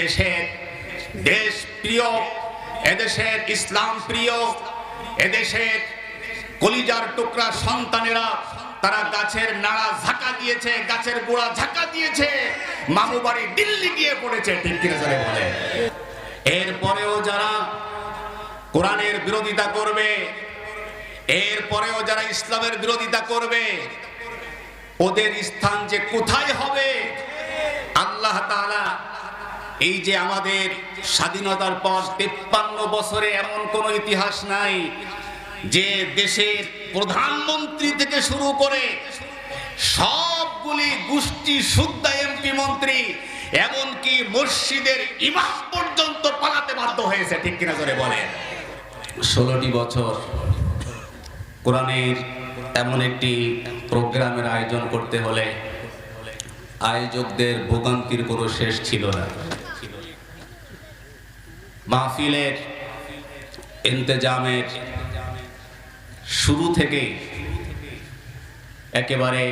দেশের দেশ প্রিয়, এদেশের ইসলাম প্রিয়, এদেশের কলিজার টুকরা সন্তানেরা তারা গাছের নাড়া ঝাঁকা দিয়েছে, গাছের গোড়া ঝাঁকা দিয়েছে, মামু বাড়ি দিল্লি গিয়ে পড়েছে, ঠিক কিনা জোরে বলে। এরপরেও যারা কোরআনের বিরোধিতা করবে, এরপরেও যারা ইসলামের বিরোধিতা করবে, ওদের স্থান যে কোথায় হবে, আল্লাহ তাআলা এই যে আমাদের স্বাধীনতার পর 53 বছরে এমন কোন ইতিহাস নাই যে দেশের প্রধানমন্ত্রী থেকে শুরু করে সবগুলি গোষ্ঠী সুদ্ধা এমপি মন্ত্রী, এমনকি মসজিদের ইমাম পর্যন্ত পালাতে বাধ্য হয়েছে, ঠিক কিনা জোরে বলে। 16টি বছর কোরআনের এমন একটি প্রোগ্রামের আয়োজন করতে হলে আয়োজকদের ভোগান্তির কোনো শেষ ছিল না। মাহফিলের ইন্তজামের শুরু থেকে একেবারে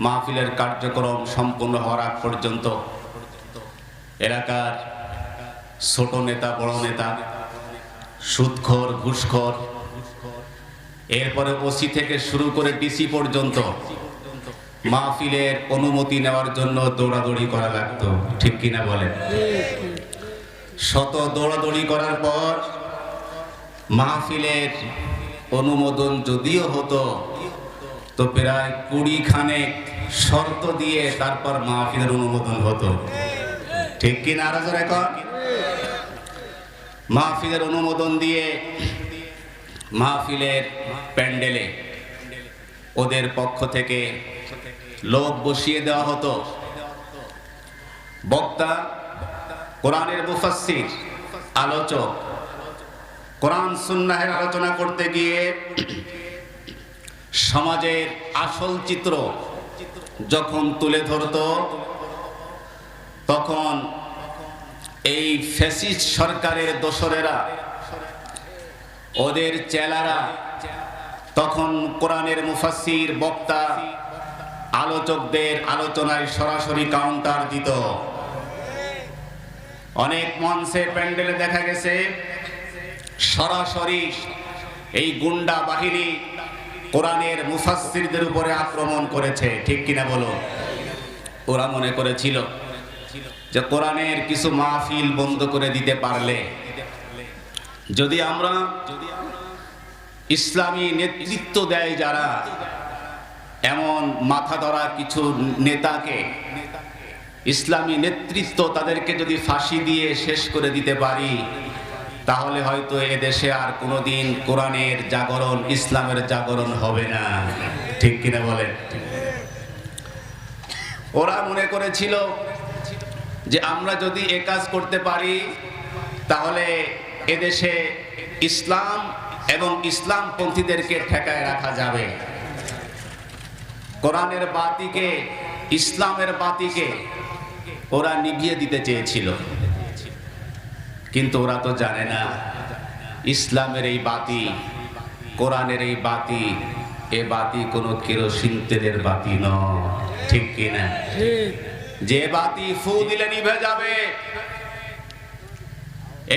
মাহফিলের কার্যক্রম সম্পূর্ণ হওয়ার আগ পর্যন্ত এলাকার ছোট নেতা, বড় নেতা, সুদখোর, ঘুষখোর, এরপরে ওসি থেকে শুরু করে ডিসি পর্যন্ত মাহফিলের অনুমতি নেওয়ার জন্য দৌড়াদৌড়ি করা লাগতো, ঠিক কিনা বলেন। শত দৌড়াদৌড়ি করার পর মাহফিলের অনুমোদন যদিও হতো, তো প্রায় 20 খানেক শর্ত দিয়ে তারপর মাহফিলের অনুমোদন হতো, ঠিক কিনা। আরো জোরে কর। মাহফিলের অনুমোদন দিয়ে মাহফিলের প্যান্ডেলে ওদের পক্ষ থেকে লোক বসিয়ে দেওয়া হতো। বক্তা, কোরআনের মুফাসসির, আলোচক, কোরআন সুন্নাহের আলোচনা করতে গিয়ে সমাজের আসল চিত্র যখন তুলে ধরতো, তখন এই ফ্যাসিস্ট সরকারের দোসরেরা, ওদের চেলারা তখন কোরআনের মুফাসসির, বক্তা, আলোচকদের আলোচনায় সরাসরি কাউন্টার দিত। অনেক মঞ্চে, প্যান্ডেলে দেখা গেছে সরাসরি এই গুন্ডা বাহিনী কোরআনের মুফাসসিরদের উপরে আক্রমণ করেছে, ঠিক কিনা বলো। ওরা মনে করেছিল যে কোরআনের কিছু মাহফিল বন্ধ করে দিতে পারলে, যদি আমরা ইসলামী নেতৃত্ব দেয় যারা, এমন মাথা ধরা কিছু নেতাকে, ইসলামী নেতৃত্ব তাদেরকে যদি ফাঁসি দিয়ে শেষ করে দিতে পারি, তাহলে হয়তো এদেশে আর কোনোদিন কোরআনের জাগরণ, ইসলামের জাগরণ হবে না, ঠিক কিনা বলেন। ওরা মনে করেছিল যে আমরা যদি এ কাজ করতে পারি, তাহলে এদেশে ইসলাম এবং ইসলামপন্থীদেরকে ঠেকায় রাখা যাবে। কোরআনের বাতিকে, ইসলামের বাতিকে ওরা নিভিয়ে দিতে চেয়েছিল, কিন্তু ওরা তো জানে না ইসলামের এই বাতি, কোরআনের এই বাতি, এ বাতি কোনো কেরোসিন তেলের বাতি নয়, ঠিক কিনা। যে বাতি ফু দিলে নিভে যাবে,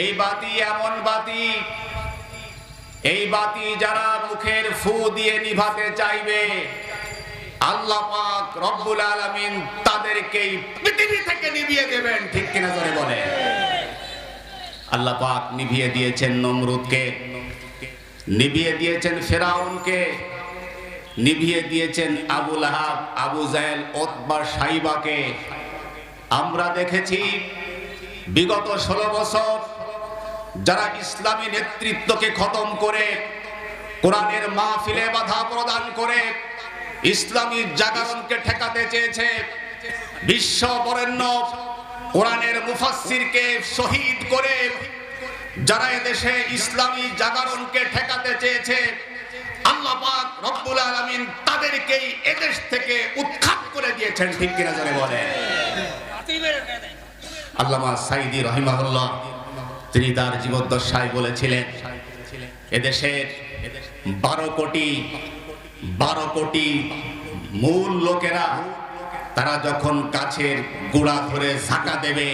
এই বাতি এমন বাতি, এই বাতি যারা মুখের ফু দিয়ে নিভাতে চাইবে, আল্লাহ পাক রব্বুল আলামিন তাদেরকেই পৃথিবী থেকে নিভিয়ে দেবেন, ঠিক কিনা জোরে বলে। আল্লাহ পাক নিভিয়ে দিয়েছেন নমরুদকে, নিভিয়ে দিয়েছেন ফেরাউনকে, নিভিয়ে দিয়েছেন আবু লাহাব, আবু জাহেল, উতবা, সাইবাকে। আমরা দেখেছি বিগত 16 বছর যারা ইসলামী নেতৃত্বকে খতম করে, কোরআনের মাহফিলে বাধা প্রদান করে ইসলামী জাগরণকে ঠেকাতে চেয়েছে, বিশ্ব বরেণ্য কোরআনের মুফাসসিরকে শহীদ করে যারা এদেশে ইসলামী জাগরণকে ঠেকাতে চেয়েছে, আল্লাহ পাক রব্বুল আলামিন তাদেরকেই এদেশ থেকে উৎখাত করে দিয়েছেন, ঠিক কিনা জোরে বলে। আল্লামা সাঈদী রাহিমাহুল্লাহ তিনি তার জীবদ্দশায় বলেছিলেন, এদেশের 12 কোটি মূল লোকেরা তারা যখন গাছের গোড়া ধরে ঝাঁকা দেবে,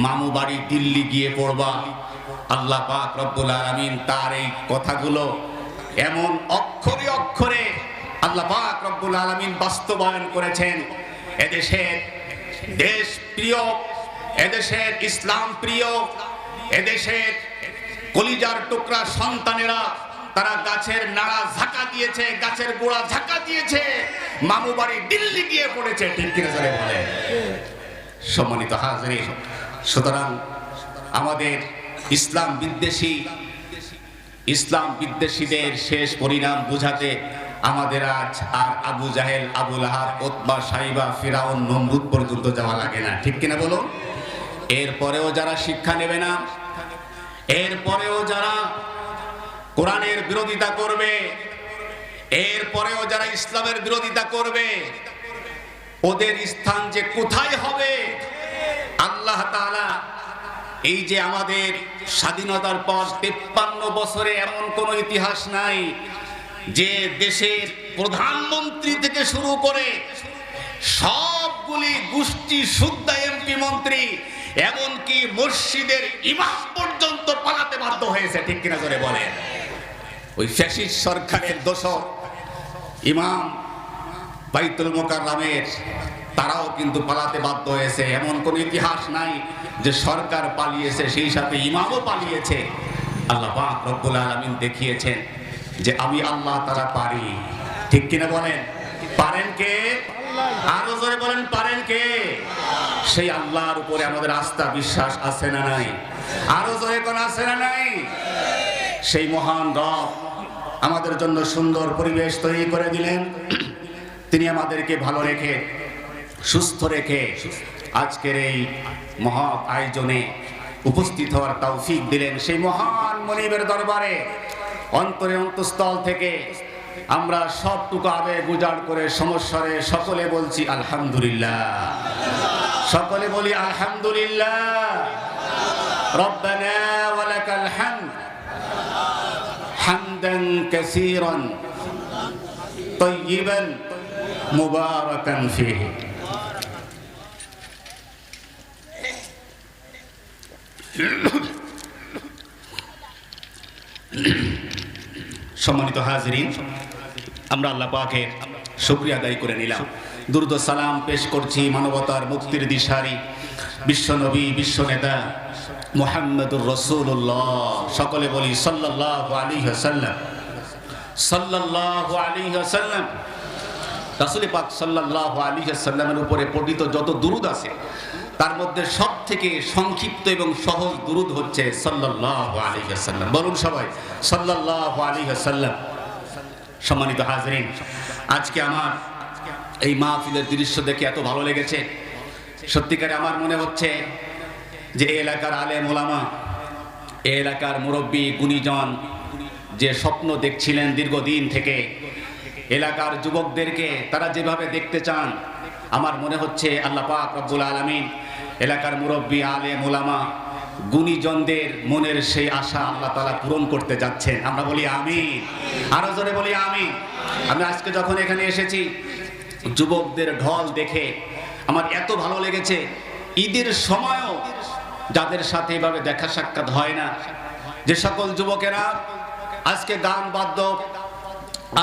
মামু বাড়ি দিল্লি গিয়ে পড়বা। আল্লাহ পাক রব্বুল আলামিন তার এই কথাগুলো এমন অক্ষরে অক্ষরে আল্লাহ পাক রব্বুল আলামিন বাস্তবায়ন করেছেন। এদেশের দেশ প্রিয়, এদেশের ইসলাম প্রিয়, এদেশের কলিজার টুকরা সন্তানেরা তারা গাছের নাড়া ঝাঁকা দিয়েছে, গাছের গোড়া ঝাঁকা দিয়েছে, মামু বাড়ি দিল্লি গিয়ে পড়েছে। ঠিক কিনা জোরে বলে? সম্মানিত হাজরিন, সুতরাং আমাদের ইসলাম বিদ্বেষীদের শেষ পরিণাম বুঝাতে আমাদের আজ আর আবু জাহেল, আবু লাহাব, উতবা, সাইবা, ফিরাউন, নমরুদ পর্যন্ত যাওয়া লাগে না। ঠিক কিনা বলুন? এরপরেও যারা শিক্ষা নেবে না, এরপরেও যারা কোরআনের বিরোধিতা করবে, এরপরেও যারা ইসলামের বিরোধিতা করবে, ওদের স্থান যে কোথায় হবে আল্লাহ তাআলা এই যে আমাদের স্বাধীনতার পর 53 বছরে এমন কোন ইতিহাস নাই যে দেশের প্রধানমন্ত্রী থেকে শুরু করে সবগুলি গোষ্ঠী শুদ্ধ এমপি মন্ত্রী, এমনকি মসজিদের ইমাম পর্যন্ত পালাতে বাধ্য হয়েছে। ঠিক কিনা জোরে বলেন? ওই ফ্যাসিস্ট সরকারের দোষর ইমাম বাইতুল মুকাররমের তারাও কিন্তু পালাতে বাধ্য হয়েছে। এমন কোন ইতিহাস নাই যে সরকার পালিয়েছে সেই সাথে ইমামও পালিয়েছে। আল্লাহ পাক রব্বুল আলামিন দেখিয়েছেন যে আমি আল্লাহ তাআলা পারি। ঠিক কিনা বলেন? পারেন কে? আরো জোরে বলেন, পারেন কে? সেই আল্লাহর উপরে আমাদের আস্থা বিশ্বাস আছে না নাই? আরো জোরে কোন আছে না নাই? সেই মহান রব আমাদের জন্য সুন্দর পরিবেশ তৈরি করে দিলেন। তিনি আমাদেরকে ভালো রেখে, সুস্থ রেখে আজকের এই মহৎ আয়োজনে উপস্থিত হওয়ার তৌফিক দিলেন। সেই মহান মনিবের দরবারে অন্তরে অন্তঃস্থল থেকে আমরা সবটুকু আবেগ উজাড় করে সমস্বরে সকলে বলছি আলহামদুলিল্লাহ। সকলে বলি আলহামদুলিল্লাহ। রব্বানা ওয়া লাকাল হামদ হামদান কাসীরান তাইয়িবান মুবারাকান ফীহি। সম্মানিত হাজরিন, আমরা আল্লাহ পাকের শুকরিয়া আদায় করে নিলাম। দুরূদ ও সালাম পেশ করছি মানবতার মুক্তির দিশারি বিশ্বনবী, বিশ্বনেতা মুহাম্মদুর রাসূলুল্লাহ। সকলে বলি সাল্লাল্লাহু আলাইহি ওয়াসাল্লাম। সাল্লাল্লাহু আলাইহি ওয়াসাল্লাম। রাসূল পাক সাল্লাল্লাহু আলাইহি ওয়াসাল্লামের উপরে পঠিত যত দুরূদ আছে তার মধ্যে সবথেকে সংক্ষিপ্ত এবং সহজ দুরূদ হচ্ছে সাল্লাল্লাহু আলাইহি ওয়াসাল্লাম। বলুন সবাই সাল্লাল্লাহু আলাইহি ওয়াসাল্লাম। সম্মানিত হাজরিন, আজকে আমার এই মাহফিলের দৃশ্য দেখে এত ভালো লেগেছে, সত্যিকারে আমার মনে হচ্ছে যে এই এলাকার আলেম ওলামা, এই এলাকার মুরব্বী গুণীজন যে স্বপ্ন দেখছিলেন দীর্ঘদিন থেকে এলাকার যুবকদেরকে তারা যেভাবে দেখতে চান, আমার মনে হচ্ছে আল্লাহ পাক রব্বুল আলামিন এলাকার মুরব্বী আলেম ওলামা গুণীজনদের মনের সেই আশা আল্লাহ তাআলা পূরণ করতে যাচ্ছেন। আমরা বলি আমিন। আরো জোরে বলি আমিন। আমি আজকে যখন এখানে এসেছি যুবকদের ঢল দেখে আমার এত ভালো লেগেছে। ঈদের সময়ও যাদের সাথে এভাবে দেখা সাক্ষাৎ হয় না, যে সকল যুবকেরা আজকে গান বাদ্য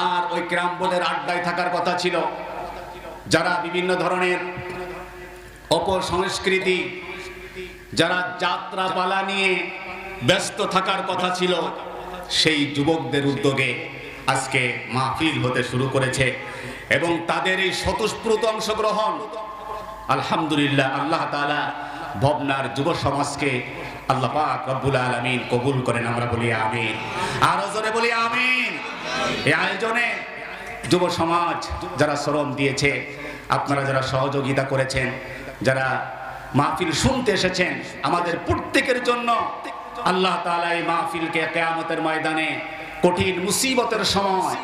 আর ওই ক্যারাম বোর্ডের আড্ডায় থাকার কথা ছিল, যারা বিভিন্ন ধরনের অপসংস্কৃতি, যারা যাত্রা পালা নিয়ে ব্যস্ত থাকার কথা ছিল, সেই যুবকদের উদ্যোগে আজকে মাহফিল হতে শুরু করেছে এবং তাদের এই স্বতঃস্ফূর্ত অংশগ্রহণ আলহামদুলিল্লাহ আল্লাহ তাআলা ভবনার যুব সমাজকে আল্লাহ পাক রব্বুল আলামিন কবুল করেন। আমরা বলি আমিন। আরো জোরে বলি আমিন। এই আয়োজনে যুব সমাজ যারা শ্রম দিয়েছে, আপনারা যারা সহযোগিতা করেছেন, যারা মাহফিল শুনতে এসেছেন, আমাদের প্রত্যেকের জন্য আল্লাহ তাআলা এই মাহফিলকে কিয়ামতের ময়দানে কঠিন মুসিবতের সময়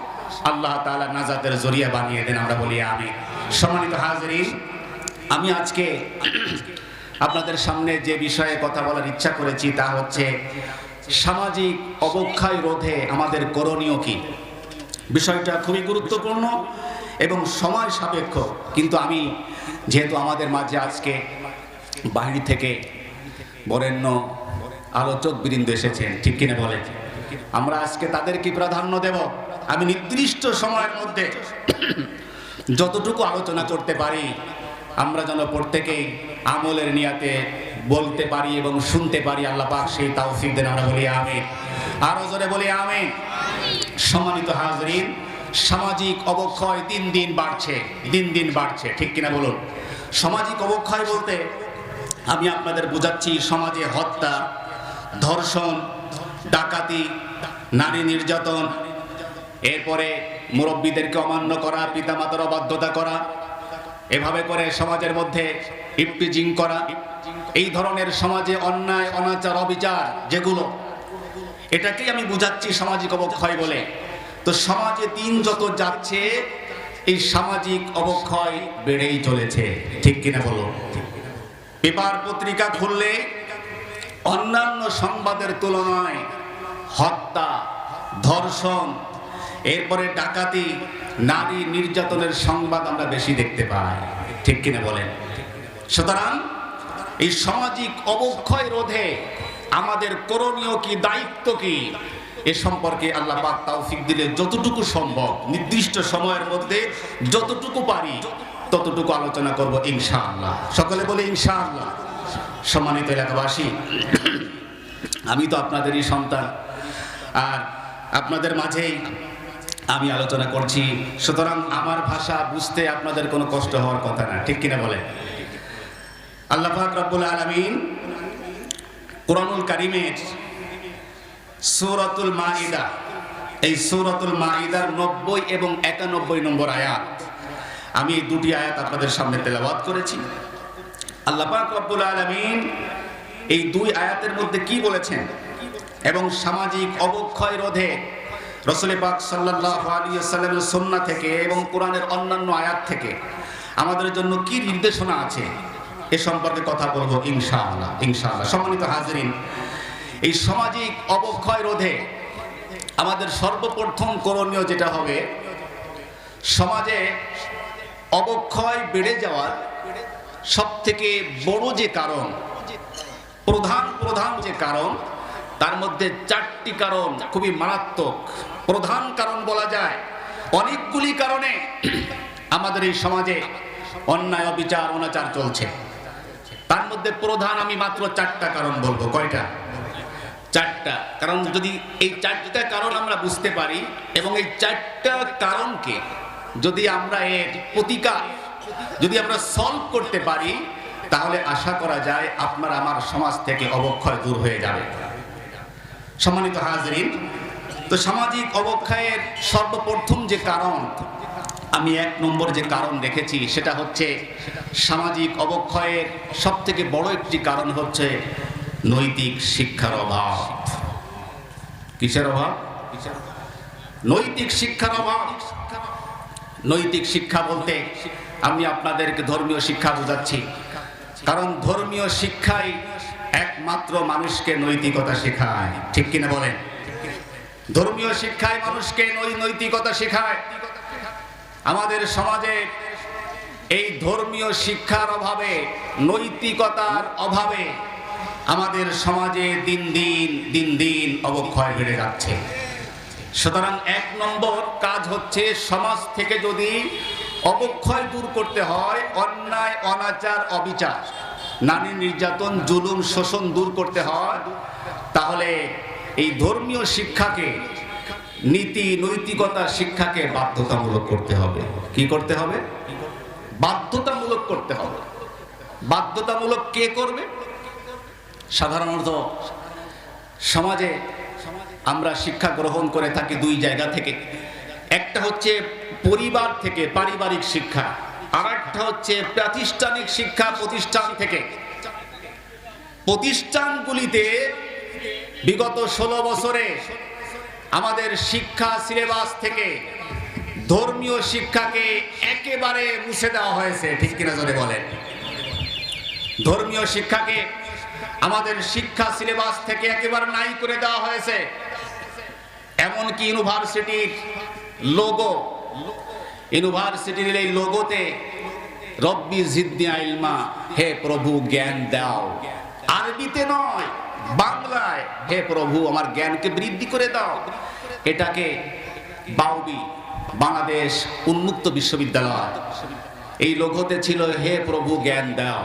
আল্লাহ তাআলা নাজাতের জরিয়া বানিয়ে দেন। আমরা বলি আমিন। সম্মানিত হাজরিন, আমি আজকে আপনাদের সামনে যে বিষয়ে কথা বলার ইচ্ছা করেছি তা হচ্ছে সামাজিক অবক্ষয় রোধে আমাদের করণীয় কি। বিষয়টা খুবই গুরুত্বপূর্ণ এবং সময় সাপেক্ষ, কিন্তু আমি যেহেতু আমাদের মাঝে আজকে বাইরে থেকে বরেণ্য আলোচক বৃন্দ এসেছেন, ঠিক কিনা বলেন? আমরা আজকে তাদের কি প্রাধান্য দেব? আমি নির্দিষ্ট সময়ের মধ্যে যতটুকু আলোচনা করতে পারি আমরা যেন প্রত্যেকেই আমলের নিয়াতে বলতে পারি এবং শুনতে পারি। আল্লাহ পাক সেই তৌফিক দেন। আমরা বলি আমিন, আরো জোরে বলি আমিন। সম্মানিত হাজরিন, সামাজিক অবক্ষয় দিন দিন বাড়ছে, ঠিক কিনা বলুন? সামাজিক অবক্ষয় বলতে আমি আপনাদের বোঝাচ্ছি সমাজে হত্যা, ধর্ষণ, ডাকাতি, নারী নির্যাতন, এরপরে মুরব্বীদেরকে অমান্য করা, পিতামাতার অবাধ্যতা করা, এভাবে করে সমাজের মধ্যে ইফটিজিং করা, এই ধরনের সমাজে অন্যায়, অনাচার, অবিচার যেগুলো, এটাকেই আমি বুঝাচ্ছি সামাজিক অবক্ষয় বলে। তো সমাজে দিন যত যাচ্ছে এই সামাজিক অবক্ষয় বেড়েই চলেছে, ঠিক কিনা বলুন? পেপার পত্রিকা খুললে অন্যান্য সংবাদের তুলনায় হত্যা, ধর্ষণ, এরপরে ডাকাতি, নারী নির্যাতনের সংবাদ আমরা বেশি দেখতে পাই, ঠিক কিনা বলেন? সুতরাং এই সামাজিক অবক্ষয় রোধে আমাদের করণীয় কি, দায়িত্ব কি, এ সম্পর্কে আল্লাহ পাক তৌফিক দিলে যতটুকু সম্ভব নির্দিষ্ট সময়ের মধ্যে যতটুকু পারি ততটুকু আলোচনা করব ইনশাআল্লাহ। সকলে বলে ইনশাআল্লাহ। সম্মানিত এলাকাবাসী, আমি তো আপনাদেরই সন্তান, আর আপনাদের মাঝেই আমি আলোচনা করছি, সুতরাং আমার ভাষা বুঝতে আপনাদের কোনো কষ্ট হওয়ার কথা না, ঠিক কিনা বলেন? আল্লাহ পাক রব্বুল আলামিন কুরআনুল কারীমের সূরাতুল মাইদা, এই সূরাতুল মাইদার 90 এবং 91 নম্বর আয়াত, আমি এই দুটি আয়াত আপনাদের সামনে তেলাওয়াত করেছি। আল্লাহ পাক রব্বুল আলামিন এই দুই আয়াতের মধ্যে কি বলেছেন এবং সামাজিক অবক্ষয় রোধে রাসূল পাক সাল্লাল্লাহু আলাইহি ওয়াসাল্লামের সুন্নাহ থেকে এবং কোরআনের অন্যান্য আয়াত থেকে আমাদের জন্য কি নির্দেশনা আছে এ সম্পর্কে কথা বলবো ইনশাআল্লাহ। সম্মানিত হাজরিন, এই সামাজিক অবক্ষয় রোধে আমাদের সর্বপ্রথম করণীয় যেটা হবে, সমাজে অবক্ষয় বেড়ে যাওয়ার সবথেকে বড় যে কারণ, প্রধান যে কারণ, তার মধ্যে 4টি কারণ খুবই মারাত্মক। প্রধান কারণ বলা যায়, অনেকগুলি কারণে আমাদের এই সমাজে অন্যায়, অবিচার, অনাচার চলছে। তার মধ্যে প্রধান আমি মাত্র 4টা কারণ বলবো। কয়টা? 4টা। কারণ যদি এই 4টা কারণ আমরা বুঝতে পারি এবং এই 4টা কারণকে যদি আমরা এর প্রতিকার যদি আমরা সলভ করতে পারি, তাহলে আশা করা যায় আপনার আমার সমাজ থেকে অবক্ষয় দূর হয়ে যাবে। সম্মানিত হাজরিন, তো সামাজিক অবক্ষয়ের সর্বপ্রথম যে কারণ, আমি 1 নম্বর যে কারণ রেখেছি সেটা হচ্ছে সামাজিক অবক্ষয়ের সবথেকে বড় একটি কারণ হচ্ছে নৈতিক শিক্ষার অভাব। কিসের অভাব? নৈতিক শিক্ষার অভাব। নৈতিক শিক্ষা বলতে আমি আপনাদেরকে ধর্মীয় শিক্ষা বোঝাচ্ছি, কারণ ধর্মীয় শিক্ষাই একমাত্র মানুষকে নৈতিকতা শেখায়, ঠিক কিনা বলেন? ধর্মীয় শিক্ষায় মানুষকে নৈতিকতা শেখায়। আমাদের সমাজে এই ধর্মীয় শিক্ষার অভাবে, নৈতিকতার অভাবে আমাদের সমাজে দিন দিন অবক্ষয় বেড়ে যাচ্ছে। সুতরাং 1 নম্বর কাজ হচ্ছে, সমাজ থেকে যদি অবক্ষয় দূর করতে হয়, অন্যায়, অনাচার, অবিচার, নারী নির্যাতন, জুলুম, শোষণ দূর করতে হয়, তাহলে এই ধর্মীয় শিক্ষাকে, নীতি নৈতিকতা শিক্ষাকে বাধ্যতামূলক করতে হবে। কি করতে হবে? বাধ্যতামূলক করতে হবে। বাধ্যতামূলক কে করবে? সাধারণত সমাজে আমরা শিক্ষা গ্রহণ করে থাকি 2 জায়গা থেকে। একটা হচ্ছে পরিবার থেকে, পারিবারিক শিক্ষা, আর একটা হচ্ছে প্রাতিষ্ঠানিক শিক্ষা, প্রতিষ্ঠান থেকে। প্রতিষ্ঠানগুলিতে বিগত 16 বছরে আমাদের শিক্ষা সিলেবাস থেকে ধর্মীয় শিক্ষাকে একেবারে মুছে দেওয়া হয়েছে, ঠিক কিনা জোরে বলেন? ধর্মীয় শিক্ষাকে আমাদের শিক্ষা সিলেবাস থেকে একেবারে নাই করে দেওয়া হয়েছে। এমনকি ইউনিভার্সিটির লোগো, ইউনিভার্সিটির এই লোগোতে রব্বি জিদনি ইলমা, হে প্রভু জ্ঞান দাও, আরবিতে নয়, বাংলায়। হে প্রভু, আমার জ্ঞানকে বৃদ্ধি করে দাও। এটাকে বাউবি বাংলাদেশ উন্মুক্ত বিশ্ববিদ্যালয়, এই লোগোতে ছিল হে প্রভু জ্ঞান দাও।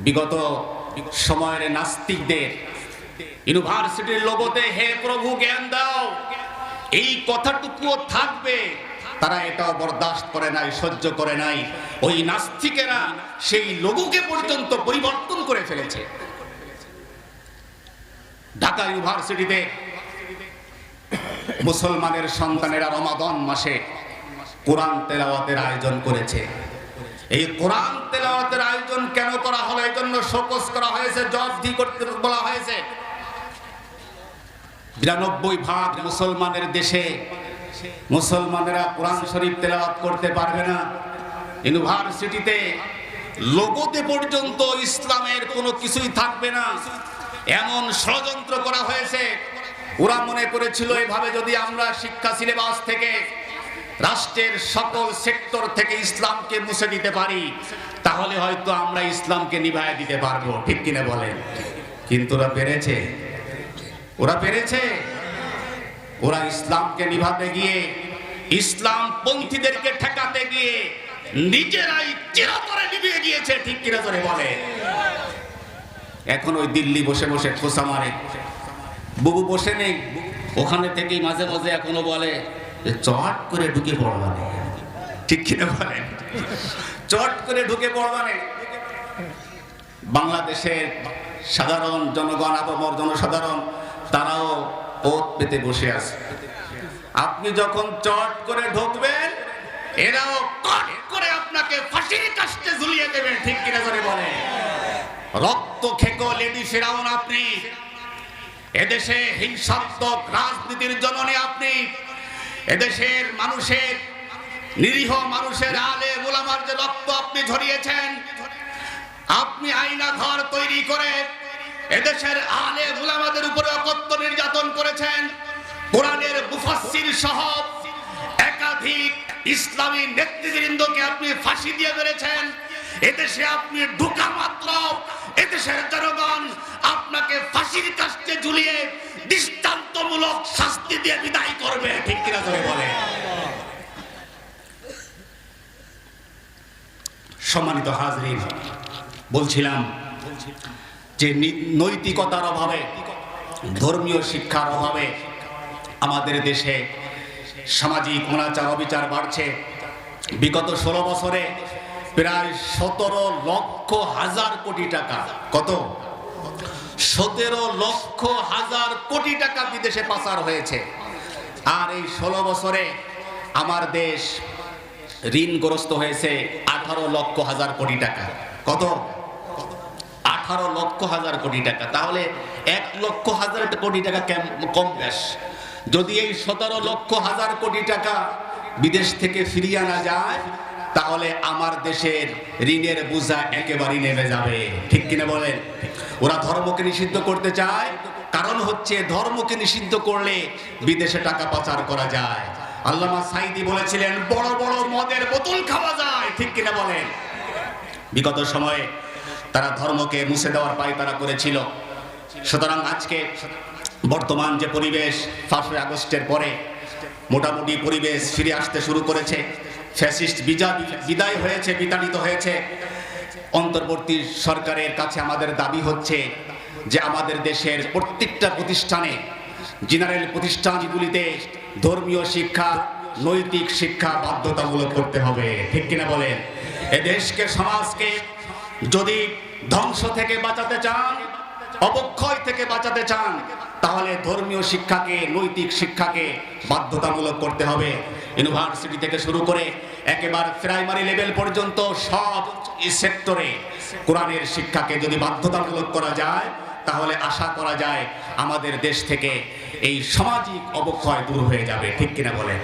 বিগত সময়ের নাস্তিকদের ইউনিভার্সিটির লোগোতে হে প্রভু জ্ঞান দাও, এই কথাটুকুও থাকবে, তারা এটাও বরদাস্ত করে নাই, সহ্য করে নাই। ওই নাস্তিকেরা সেই লোগোকে পর্যন্ত পরিবর্তন করে ফেলেছে। ঢাকা ইউনিভার্সিটিতে মুসলমানের সন্তানেরা রমাদান মাসে কোরআন তেলাওয়াতের আয়োজন করেছে। এই কোরআন তেলাওয়াতের আয়োজন কেন করা হলো? এই জন্য শোকজ করা হয়েছে, জবাবদি করতে বলা হয়েছে। ৯২% মুসলমানের দেশে মুসলমানেরা কোরআন শরীফ তেলাওয়াত করতে পারবে না। ইউনিভার্সিটিতে লোগোতে পর্যন্ত ইসলামের কোনো কিছুই থাকবে না, এমন ষড়যন্ত্র করা হয়েছে। ওরা মনে করেছিল এভাবে যদি আমরা শিক্ষা সিলেবাস থেকে, রাষ্ট্রের সকল সেক্টর থেকে ইসলামকে মুছে দিতে পারি, তাহলে হয়তো আমরা ইসলামকে নিভায় দিতে পারবো। ঠিক কিনা বলেন? কিন্তু ওরা পেরেছে? ওরা পেরেছে? ওরা ইসলামকে নিভাতে গিয়ে, ইসলাম পন্থীদেরকে ঠেকাতে গিয়ে নিজেরাই চিরতরে নিভিয়ে গিয়েছে। ঠিক কিনা ধরে বলে? এখন ওই দিল্লি বসে বসে খোসা মারে। বুবু বসে নেই, ওখানে থেকেই মাঝে মাঝে এখনো বলে চট করে ঢুকে পড়বানে। ঠিক কিনা বলেন? চট করে ঢুকে পড়বানে। বাংলাদেশের সাধারণ জনগণ, আপামর জনসাধারণ, তারাও ওত পেতে বসে আছে। আপনি যখন চট করে ঢুকবেন, এরাও কট করে আপনাকে ফাঁসির কাস্টে ঝুলিয়ে দেবেন। ঠিক কিনা করে বলে? রক্ত খেকো লেডি ফেরাউন আপনি, এদেশে হিংসাত্মক রাজনীতির জননী আপনি, এদেশের মানুষের, নিরীহ মানুষের, আলেম ওলামার যে রক্ত আপনি ঝরিয়েছেন, আপনি আইনা ঘর তৈরি করে এদেশের আলেম ওলামাদের উপরে অকথ্য নির্যাতন করেছেন। কোরআনের মুফাসসির সহ একাধিক ইসলামী নেতৃবৃন্দকে আপনি ফাঁসি দিয়ে মেরেছেন। এদেশে আপনি ঢোকা মাত্র এদেশের জনগণ আপনাকে ফাঁসির কাস্টে ঝুলিয়ে দৃষ্টান্তমূলক শাস্তি দিয়ে বিদায় করবে। ঠিক কিনা ধরে বলে? সম্মানিত হাজরিন, বলছিলাম যে নৈতিকতার অভাবে, ধর্মীয় শিক্ষার অভাবে আমাদের দেশে সামাজিক অনাচার অবিচার বাড়ছে। বিগত 16 বছরে প্রায় 17 লক্ষ হাজার কোটি টাকা, কত? 17 লক্ষ হাজার কোটি টাকা বিদেশে পাচার হয়েছে। আর এই 16 বছরে আমার দেশ ঋণগ্রস্ত হয়েছে 18 লক্ষ হাজার কোটি টাকা। কত? 18 লক্ষ হাজার কোটি টাকা। তাহলে 1 লক্ষ হাজার কোটি টাকা কম বেশ। যদি এই 17 লক্ষ হাজার কোটি টাকা বিদেশ থেকে ফিরিয়ে আনা যায়, তাহলে আমার দেশের ঋণের বোঝা একেবারেই নেমে যাবে। ঠিক কিনা বলেন? ওরা ধর্মকে নিষিদ্ধ করতে চায়, কারণ হচ্ছে ধর্মকে নিষিদ্ধ করলে বিদেশে টাকা পাচার করা যায়। আল্লামা সাঈদী বলেছিলেন বড় বড় মদের বোতল খাওয়া যায়। ঠিক কিনা বলেন? বিগত সময়ে তারা ধর্মকে মুছে দেওয়ার পায়তারা করেছিল। সুতরাং আজকে বর্তমান যে পরিবেশ, 5ই আগস্টের পরে মোটামুটি পরিবেশ ফিরে আসতে শুরু করেছে। ফ্যাসিস্ট বিদায় হয়েছে, বিতাড়িত হয়েছে। অন্তর্বর্তী সরকারের কাছে আমাদের দাবি হচ্ছে যে আমাদের দেশের প্রত্যেকটা প্রতিষ্ঠানে, জেনারেল প্রতিষ্ঠানগুলিতে ধর্মীয় শিক্ষা, নৈতিক শিক্ষা বাধ্যতামূলক করতে হবে। ঠিক কিনা বলেন? এ দেশকে, সমাজকে যদি ধ্বংস থেকে বাঁচাতে চান, অবক্ষয় থেকে বাঁচাতে চান, তাহলে ধর্মীয় শিক্ষাকে, নৈতিক শিক্ষাকে বাধ্যতামূলক করতে হবে। ইউনিভার্সিটি থেকে শুরু করে একেবারে প্রাইমারি লেভেল পর্যন্ত সব সেক্টরে কোরআনের শিক্ষাকে যদি বাধ্যতামূলক করা যায়, তাহলে আশা করা যায় আমাদের দেশ থেকে এই সামাজিক অবক্ষয় দূর হয়ে যাবে। ঠিক কিনা বলেন?